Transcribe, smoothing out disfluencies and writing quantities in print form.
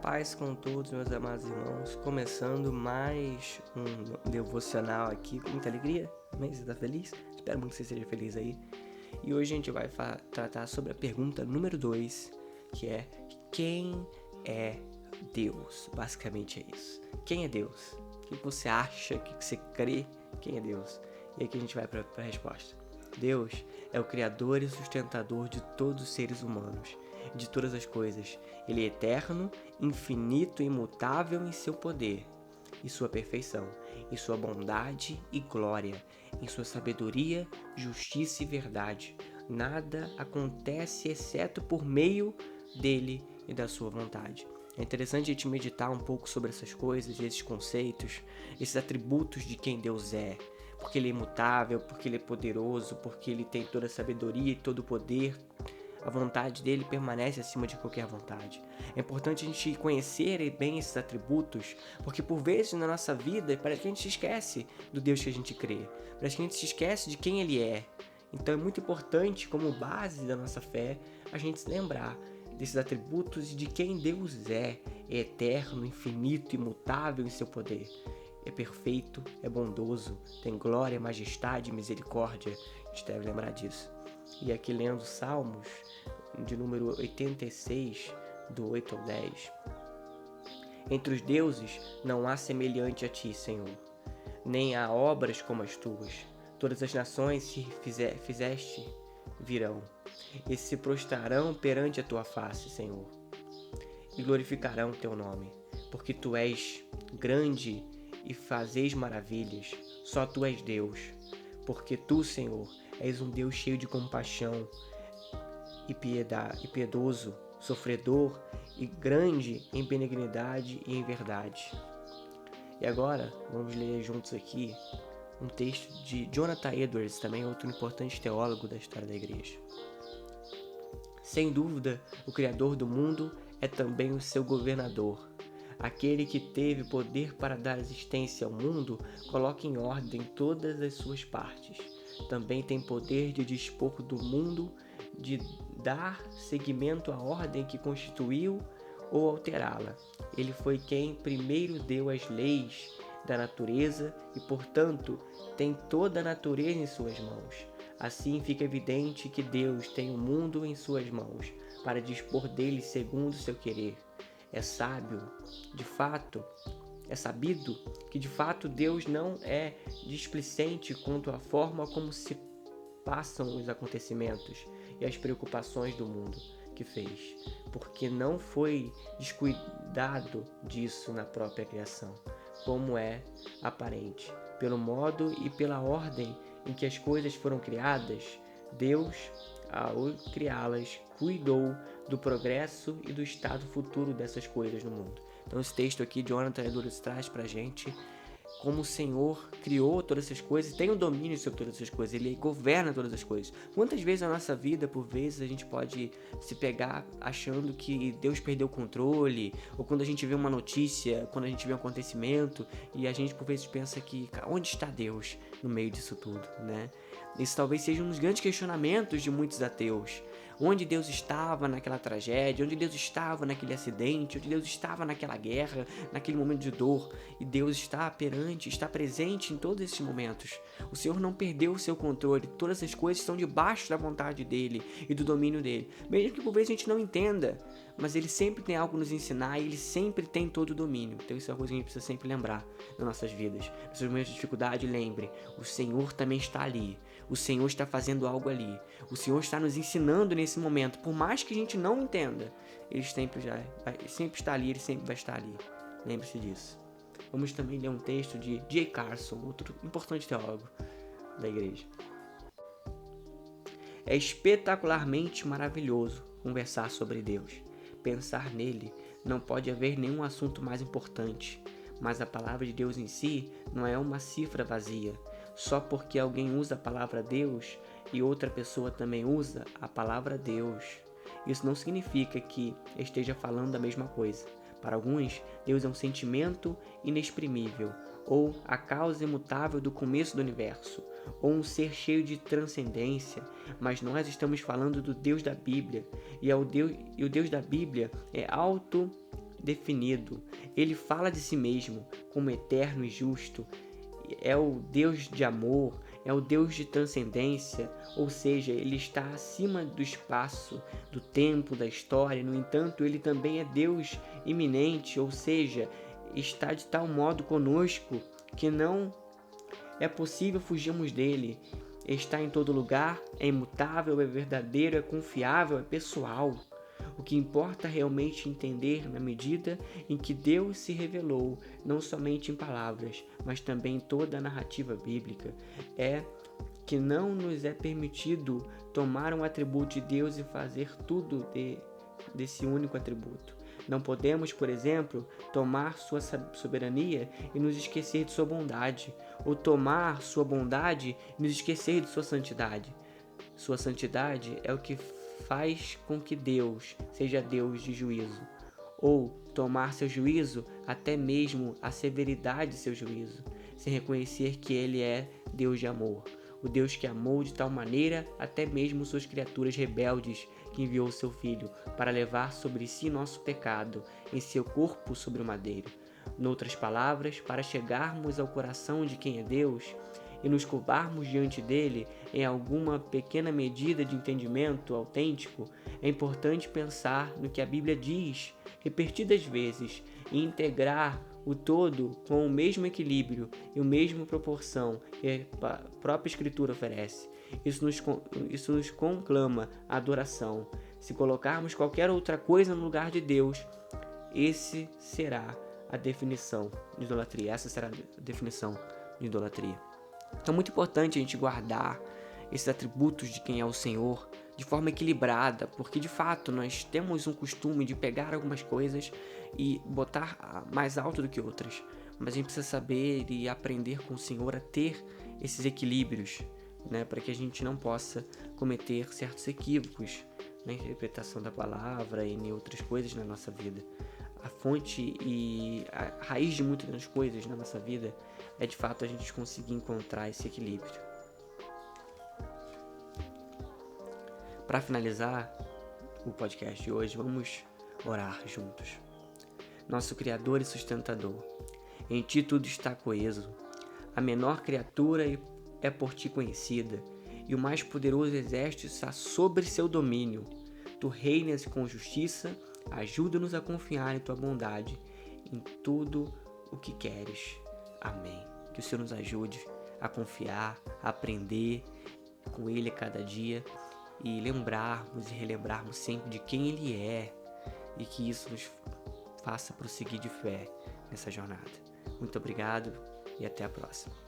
paz com todos, meus amados irmãos. Começando mais um devocional aqui com muita alegria. Você está feliz? Espero muito que você esteja feliz aí. E hoje a gente vai tratar sobre a pergunta número 2, que é: quem é Deus? Basicamente é isso. Quem é Deus? O que você acha? O que você crê? Quem é Deus? E aqui a gente vai para a resposta. Deus é o Criador e sustentador de todos os seres humanos, de todas as coisas. Ele é eterno, infinito e imutável em seu poder, em sua perfeição, em sua bondade e glória, em sua sabedoria, justiça e verdade. Nada acontece exceto por meio dele e da sua vontade. É interessante a gente meditar um pouco sobre essas coisas, esses conceitos, esses atributos de quem Deus é. Porque ele é imutável, porque ele é poderoso, porque ele tem toda a sabedoria e todo o poder. A vontade dele permanece acima de qualquer vontade. É importante a gente conhecer bem esses atributos, porque por vezes na nossa vida parece que a gente se esquece do Deus que a gente crê. Parece que a gente se esquece de quem ele é. Então é muito importante, como base da nossa fé, a gente se lembrar desses atributos e de quem Deus é eterno, infinito, imutável em seu poder. É perfeito, é bondoso, tem glória, majestade e misericórdia. A gente deve lembrar disso. E aqui lendo Salmos, de número 86, do 8 ao 10. Entre os deuses não há semelhante a ti, Senhor, nem há obras como as tuas. Todas as nações que fizeste virão, e se prostrarão perante a tua face, Senhor, e glorificarão teu nome, porque tu és grande e fazes maravilhas. Só tu és Deus, porque tu, Senhor, és um Deus cheio de compaixão e piedoso, sofredor e grande em benignidade e em verdade. E agora, vamos ler juntos aqui um texto de Jonathan Edwards, também outro importante teólogo da história da igreja. Sem dúvida, o Criador do mundo é também o seu governador. Aquele que teve poder para dar existência ao mundo, coloca em ordem todas as suas partes. Também tem poder de dispor do mundo, de dar seguimento à ordem que constituiu ou alterá-la. Ele foi quem primeiro deu as leis da natureza e, portanto, tem toda a natureza em suas mãos. Assim fica evidente que Deus tem o mundo em suas mãos, para dispor dele segundo seu querer. É sabido que de fato Deus não é displicente quanto à forma como se passam os acontecimentos e as preocupações do mundo que fez, porque não foi descuidado disso na própria criação, como é aparente. Pelo modo e pela ordem em que as coisas foram criadas, Deus, ao criá-las, cuidou do progresso e do estado futuro dessas coisas no mundo. Então esse texto aqui, Jonathan Edwards traz pra gente como o Senhor criou todas essas coisas, tem o domínio sobre todas essas coisas, Ele governa todas as coisas. Quantas vezes na nossa vida, por vezes, a gente pode se pegar achando que Deus perdeu o controle, ou quando a gente vê uma notícia, quando a gente vê um acontecimento, e a gente por vezes pensa que, onde está Deus no meio disso tudo, né? Isso talvez seja um dos grandes questionamentos de muitos ateus. Onde Deus estava naquela tragédia, onde Deus estava naquele acidente, onde Deus estava naquela guerra, naquele momento de dor. E Deus está presente em todos esses momentos. O Senhor não perdeu o seu controle, todas as coisas estão debaixo da vontade dele e do domínio dele. Mesmo que por vezes a gente não entenda, mas ele sempre tem algo a nos ensinar e ele sempre tem todo o domínio. Então isso é uma coisa que a gente precisa sempre lembrar nas nossas vidas. Nos seus momentos de dificuldade, lembre, o Senhor também está ali. O Senhor está fazendo algo ali. O Senhor está nos ensinando nesse momento. Por mais que a gente não entenda, Ele sempre está ali, Ele sempre vai estar ali. Lembre-se disso. Vamos também ler um texto de J. Carson, outro importante teólogo da igreja. É espetacularmente maravilhoso conversar sobre Deus. Pensar nele, não pode haver nenhum assunto mais importante. Mas a palavra de Deus em si não é uma cifra vazia. Só porque alguém usa a palavra Deus e outra pessoa também usa a palavra Deus, isso não significa que esteja falando a mesma coisa. Para alguns, Deus é um sentimento inexprimível, ou a causa imutável do começo do universo, ou um ser cheio de transcendência, mas nós estamos falando do Deus da Bíblia, e o Deus da Bíblia é definido. Ele fala de si mesmo como eterno e justo. É o Deus de amor, é o Deus de transcendência, ou seja, ele está acima do espaço, do tempo, da história. No entanto, ele também é Deus iminente, ou seja, está de tal modo conosco que não é possível fugirmos dele. Está em todo lugar, é imutável, é verdadeiro, é confiável, é pessoal. O que importa realmente entender na medida em que Deus se revelou, não somente em palavras, mas também em toda a narrativa bíblica, é que não nos é permitido tomar um atributo de Deus e fazer tudo desse único atributo. Não podemos, por exemplo, tomar sua soberania e nos esquecer de sua bondade, ou tomar sua bondade e nos esquecer de sua santidade. Sua santidade é o que faz com que Deus seja Deus de juízo, ou tomar seu juízo, até mesmo a severidade de seu juízo, sem reconhecer que ele é Deus de amor, o Deus que amou de tal maneira até mesmo suas criaturas rebeldes, que enviou seu Filho para levar sobre si nosso pecado em seu corpo sobre o madeiro. Noutras palavras, para chegarmos ao coração de quem é Deus e nos curvarmos diante dele em alguma pequena medida de entendimento autêntico, é importante pensar no que a Bíblia diz repetidas vezes e integrar o todo com o mesmo equilíbrio e a mesma proporção que a própria Escritura oferece. Isso nos conclama a adoração. Se colocarmos qualquer outra coisa no lugar de Deus, esse será a definição de idolatria. Essa será a definição de idolatria. Então é muito importante a gente guardar esses atributos de quem é o Senhor de forma equilibrada, porque de fato nós temos um costume de pegar algumas coisas e botar mais alto do que outras, mas a gente precisa saber e aprender com o Senhor a ter esses equilíbrios, né, para que a gente não possa cometer certos equívocos na interpretação da palavra e em outras coisas na nossa vida. A fonte e a raiz de muitas das coisas na nossa vida é de fato a gente conseguir encontrar esse equilíbrio. Para finalizar o podcast de hoje, vamos orar juntos. Nosso Criador e Sustentador, em Ti tudo está coeso. A menor criatura é por Ti conhecida, e o mais poderoso exército está sobre seu domínio. Tu reinas com justiça, ajuda-nos a confiar em Tua bondade, em tudo o que queres. Amém. Que o Senhor nos ajude a confiar, a aprender com Ele a cada dia e lembrarmos e relembrarmos sempre de quem Ele é e que isso nos faça prosseguir de fé nessa jornada. Muito obrigado e até a próxima.